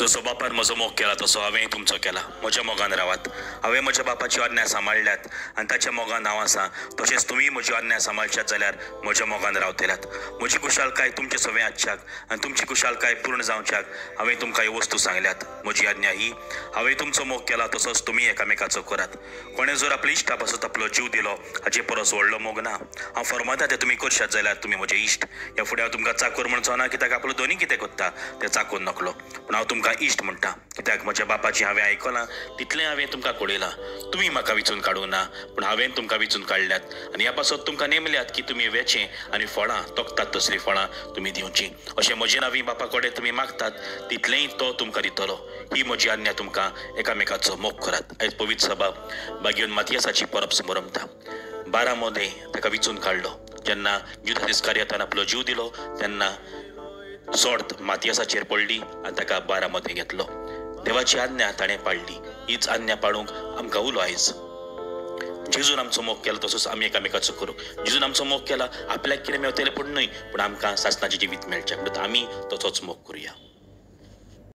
जसो बापान म्हजो मोग केला तसो हांवें तुमचो केला. म्हज्या मोगान रावात. हांवें म्हज्या बापाची आज्ञा सांबाळल्यात आनी ताच्या मोगान हांव आसां. तशेंच तुमी म्हजी आज्ञा सांबाळच्यात जाल्यार म्हज्या मोगान रावतल्यात. म्हजी कुशालकाय तुमचे सवे आजच्याक आनी तुमची कुशालकाय पूर्ण जावच्याक हांवें तुमकां ह्यो वस्तू सांगल्यात. म्हजी आज्ञा ही, हांवें तुमचो मोग केला तसोच तुमी एकामेकाचो करात. कोणें जर आपल्या इश्टा पासत आपलो जीव दिलो हाचे परस व्हडलो मोग ना. हांव फर्माता तें तुमी करशात जाल्यार तुमी म्हजे इश्ट. ह्या फुडें हांव तुमकां चाकर म्हणचो ना, कित्याक आपलो दोनी कितें कोत्ता तें चाकोन नकलो. पूण हांव तुमकां इश्ट म्हणटा, कित्याक म्हज्या बापाची हांवें आयकलां तितलें हांवें तुमकां कळयलां. तुमी म्हाका विचून काडूंक ना, पूण हांवें तुमकां विचून काडल्यात आनी ह्या पासत तुमकां नेमल्यात की तुमी वेचें आनी फळां तोखतात तसलीं फळां तुमी दिवचीं. अशें म्हजें नांवी बापा कडेन तुमी मागतात तितलेंय तो तुमकां दितलो. ही म्हजी आज्ञा तुमकां एकामेकाचो मोग करात. आयज पवित्र सभा बागेवन मातियासाची परब समोर रमता. 12 मोदें ताका विचून काडलो. जेन्ना युदास इस्कारियोतान आपलो जीव दिलो तेन्ना सोड मातियासाचेर पडली आनी ताका 12 मोदें घेतलो. देवाची आज्ञा ताणें पाळली. हीच आज्ञा पाळूंक आमकां उलो आयज. जेजून आमचो मोग केला तसोच आमी एकामेकाचो करूं. जेजून आमचो मोग केला आपल्याक कितें मेवतलें पूण न्हय, पूण आमकां सासणाचें जिवीत मेळचें. म्हणून आमी तसोच मोग करुया.